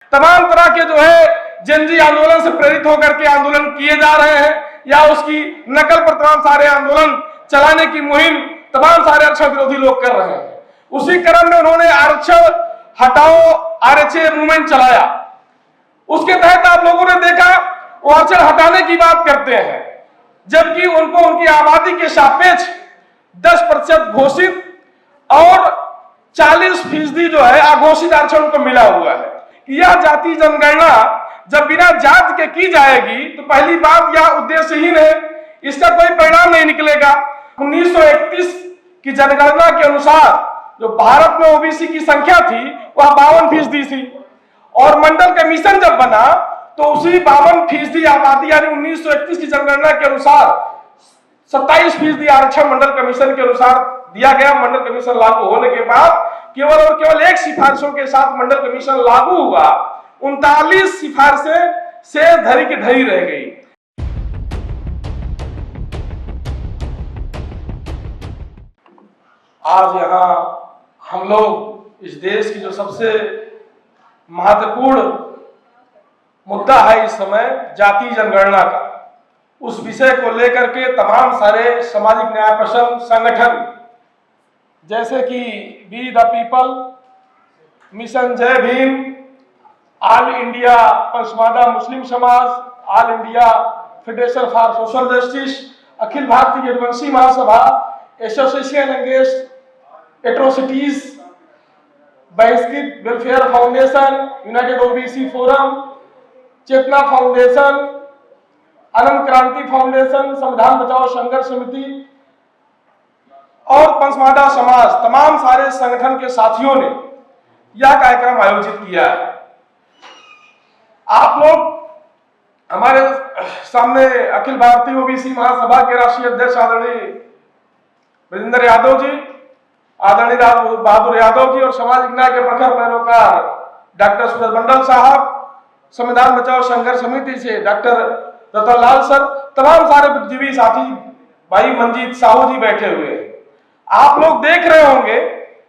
तमाम तरह के जो है जनजी आंदोलन से प्रेरित होकर के आंदोलन किए जा रहे हैं या उसकी नकल पर तमाम सारे आंदोलन चलाने की मुहिम तमाम सारे आरक्षण विरोधी लोग कर रहे हैं। उसी क्रम में उन्होंने आरक्षण हटाओ आरक्षण मूवमेंट चलाया। उसके तहत आप लोगों ने देखा वो आरक्षण हटाने की बात करते हैं, जबकि उनको उनकी आबादी के सापेक्ष 10% घोषित और 40% जो है अघोषित आरक्षण उनको मिला हुआ है। यह जाति जनगणना जब बिना जात के की जाएगी तो पहली बात यह उद्देश्यहीन है, इसका कोई परिणाम नहीं निकलेगा। 1931 की जनगणना के अनुसार जो भारत में ओबीसी की संख्या थी वह 52% थी और मंडल कमीशन जब बना तो उसी 52% आबादी यानी 1931 की जनगणना के अनुसार 27% आरक्षण मंडल कमीशन के अनुसार दिया गया। मंडल कमीशन लागू होने के बाद केवल और केवल एक सिफारिशों के साथ मंडल कमीशन लागू हुआ। 39 सिफारिशें से धरी की धरी रह गई। आज यहाँ हम लोग इस देश की जो सबसे महत्वपूर्ण मुद्दा है इस समय जाति जनगणना का, उस विषय को लेकर के तमाम सारे सामाजिक न्याय पसंद संगठन जैसे कि we the people, mission Jai Bhim, all India Pasmanda Muslim Samaj, all India federation for social justice, Akhil Bharatiya Yaduvanshi Mahasabha, association against atrocities, Bahishkrit welfare foundation, united OBC forum, Chetna foundation, Anant Kranti foundation, संविधान बचाओ संघर्ष समिति और पंचमादा समाज, तमाम सारे संगठन के साथियों ने यह कार्यक्रम आयोजित किया है। आप लोग हमारे सामने अखिल भारतीय ओबीसी महासभा के राष्ट्रीय अध्यक्ष आदरणीय ब्रजेंद्र यादव जी, आदरणीय बहादुर यादव जी और सामाजिक न्याय के प्रखर पैरोकार डॉक्टर सूरज मंडल साहब, संविधान बचाओ संघर्ष समिति से डॉक्टर रतनलाल सर, तमाम सारे बुद्धिजीवी साथी भाई मंजीत साहू जी बैठे हुए हैं। आप लोग देख रहे होंगे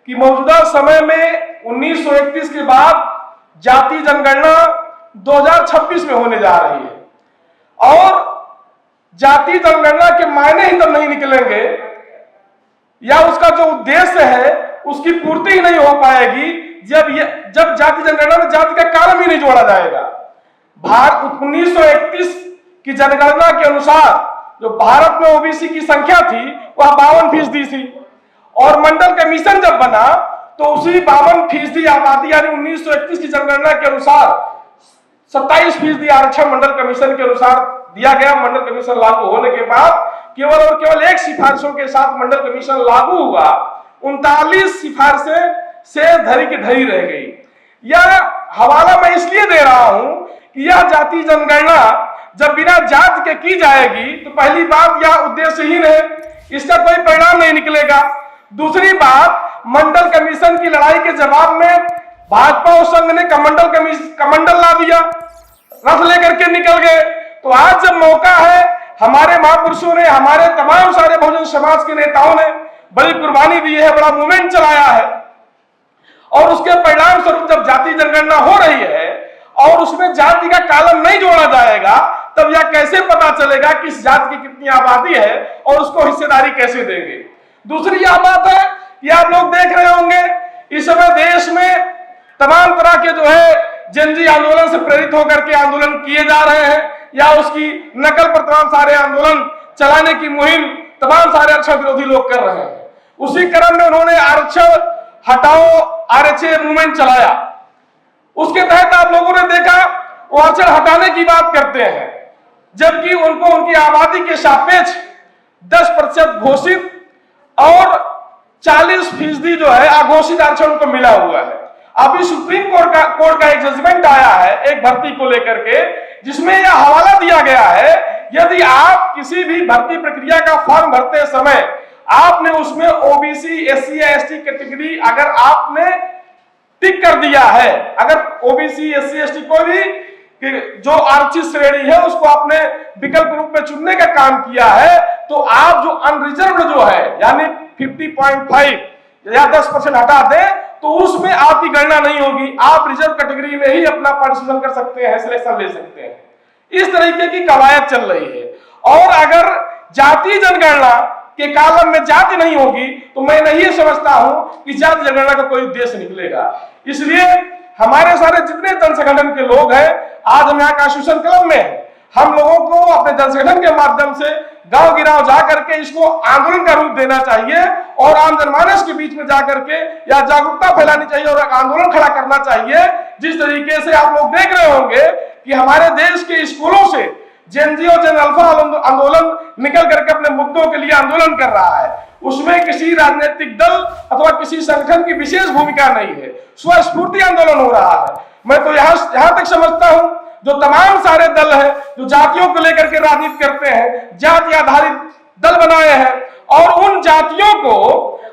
कि मौजूदा समय में 1931 के बाद जाति जनगणना 2026 में होने जा रही है और जाति जनगणना के मायने ही तब नहीं निकलेंगे या उसका जो उद्देश्य है उसकी पूर्ति ही नहीं हो पाएगी जब जाति जनगणना में जाति का कालम ही नहीं जोड़ा जाएगा। भारत 1931 की जनगणना के अनुसार जो भारत में ओबीसी की संख्या थी वह 52% थी और मंडल कमीशन जब बना तो उसी 52% आबादी यानी 1931 की जनगणना के अनुसार 27% आरक्षण मंडल कमीशन के अनुसार दिया गया। मंडल कमीशन लागू होने के बाद केवल और केवल एक सिफारिशों के साथ मंडल कमीशन लागू हुआ। 39 सिफारिशें से धरी की धरी रह गई। यह हवाला मैं इसलिए दे रहा हूं कि यह जाति जनगणना जब बिना जात के की जाएगी तो पहली बात यह उद्देश्यहीन है, इसका कोई परिणाम नहीं निकलेगा। दूसरी बात, मंडल कमीशन की लड़ाई के जवाब में भाजपा और संघ ने कमंडल ला दिया, रथ लेकर के निकल गए। तो आज जब मौका है, हमारे महापुरुषों ने, हमारे तमाम सारे बहुजन समाज के नेताओं ने बड़ी कुर्बानी दी है, बड़ा मूवमेंट चलाया है और उसके परिणाम स्वरूप जब जाति जनगणना हो रही है और उसमें जाति का कालम नहीं जोड़ा जाएगा तब यह कैसे पता चलेगा कि इस जाति की कितनी आबादी है और उसको हिस्सेदारी कैसे देंगे। दूसरी यह बात है कि आप लोग देख रहे होंगे इस समय देश में तमाम तरह के जो है जनजी आंदोलन से प्रेरित होकर के आंदोलन किए जा रहे हैं या उसकी नकल पर तमाम सारे आंदोलन चलाने की मुहिम तमाम सारे आरक्षण विरोधी लोग कर रहे हैं। उसी क्रम में उन्होंने आरक्षण हटाओ आरक्षण मूवमेंट चलाया। उसके तहत आप लोगों ने देखा वो आरक्षण हटाने की बात करते हैं, जबकि उनको उनकी आबादी के सापेक्ष 10% घोषित और 40% जो है अघोषित आरक्षण उनको मिला हुआ है। अभी सुप्रीम कोर्ट का एक जजमेंट आया है एक भर्ती को लेकर के, जिसमें यह हवाला दिया गया है यदि आप किसी भी भर्ती प्रक्रिया का फॉर्म भरते समय आपने उसमें ओबीसी, एससी या एसटी कैटेगरी अगर आपने टिक कर दिया है, अगर ओबीसी, एससी, एसटी कोई भी जो आरक्षित श्रेणी है उसको आपने विकल्प रूप में चुनने का काम किया है, तो आप जो अनरिजर्व्ड जो है यानी 50.5 या 10% हटा दें तो उसमें आपकी गणना नहीं होगी, आप रिजर्व कैटेगरी में ही अपना पार्टिसिपेशन कर सकते हैं, सिलेक्शन ले सकते हैं। इस तरीके की कवायद चल रही है। और अगर जातीय जनगणना के कॉलम में जाति नहीं होगी तो मैं नहीं समझता हूं कि जाति जनगणना का कोई उद्देश्य निकलेगा। इसलिए हमारे सारे जितने जन संगठन के लोग हैं, आज हम यहाँ कॉन्स्टिट्यूशन क्लब में हैं, हम लोगों को अपने जन संगठन के माध्यम से गांव गिराव जाकर के इसको आंदोलन का रूप देना चाहिए और आम जनमानस के बीच में जाकर के या जागरूकता फैलानी चाहिए और आंदोलन खड़ा करना चाहिए। जिस तरीके से आप लोग देख रहे होंगे कि हमारे देश के स्कूलों से जेन-जी और जेन अल्फा आंदोलन निकल करके अपने मुद्दों के लिए आंदोलन कर रहा है, उसमें किसी राजनीतिक दल अथवा किसी संगठन की विशेष भूमिका नहीं है, स्वस्फूर्ति आंदोलन हो रहा है। मैं तो यहां तक समझता हूं जो तमाम सारे दल है जो जातियों को लेकर के राजनीति करते हैं, जाति आधारित दल बनाए हैं और उन जातियों को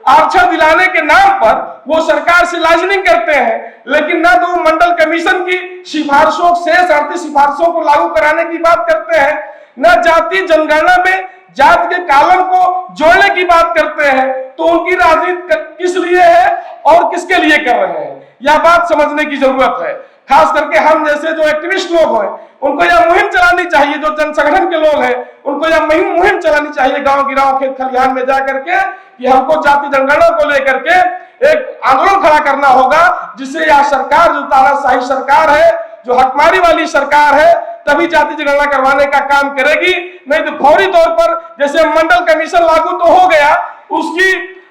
आरक्षण दिलाने के नाम पर वो सरकार से लाइजनिंग करते हैं, लेकिन ना तो मंडल कमीशन की सिफारिशों से 38 सिफारिशों को लागू कराने की बात करते हैं, न जाति जनगणना में जाति के कॉलम को जोड़ने की बात करते हैं। तो उनकी राजनीति किस लिए है और किसके लिए कर रहे हैं, यह बात समझने की जरूरत है। खास करके हम जैसे जो एक्टिविस्ट लोग हैं उनको यह मुहिम चलानी चाहिए, जो जन संगठन के लोग हैं उनको यह मुहिम चलानी चाहिए गांव गिराव खेत खलिहान में जाकर के कि हमको जाति जनगणना को लेकर के एक आंदोलन खड़ा करना होगा, जिससे यह सरकार जो तानाशाही सरकार है, जो हकमारी वाली सरकार है, तभी जाति जनगणना करवाने का काम करेगी। नहीं तो फौरी तौर पर जैसे मंडल कमीशन लागू तो हो गया, उसकी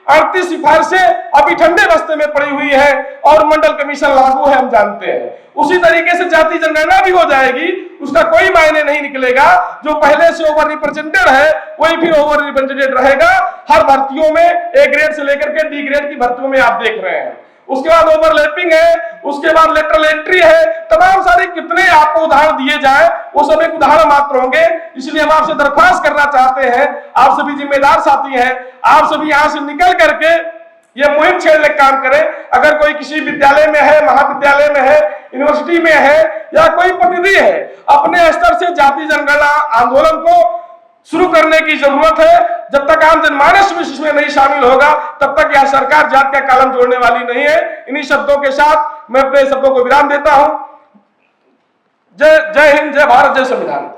38 सिफारिशें अभी ठंडे बस्ते में पड़ी हुई है और मंडल कमीशन लागू है, हम जानते हैं। उसी तरीके से जाति जनगणना भी हो जाएगी, उसका कोई मायने नहीं निकलेगा। जो पहले से ओवर रिप्रेजेंटेड है वही फिर ओवर रिप्रेजेंटेड रहेगा हर भर्तियों में, ए ग्रेड से लेकर के डी ग्रेड की भर्तियों में आप देख रहे हैं। उसके बाद ओवरलैपिंग है, उसके बाद लेटरल एंट्री है, तमाम सारे कितने आपको उदाहरण दिए जाए वो सब एक उदाहरण मात्र होंगे। इसलिए हम आपसे दरख्वास्त करना चाहते हैं, आप सभी जिम्मेदार साथी हैं, आप सभी यहां से निकल करके ये मुहिम छेड़ने का काम करें। अगर कोई किसी विद्यालय में है, महाविद्यालय में है, यूनिवर्सिटी में है या कोई प्रतिनिधि है, अपने स्तर से जाति जनगणना आंदोलन को शुरू करने की जरूरत है। जब तक आम जनमानस भी इसमें नहीं शामिल होगा तब तक यह सरकार जाति का कलम जोड़ने वाली नहीं है। इन्हीं शब्दों के साथ मैं अपने शब्दों को विराम देता हूं। जय हिंद, जय भारत, जय संविधान।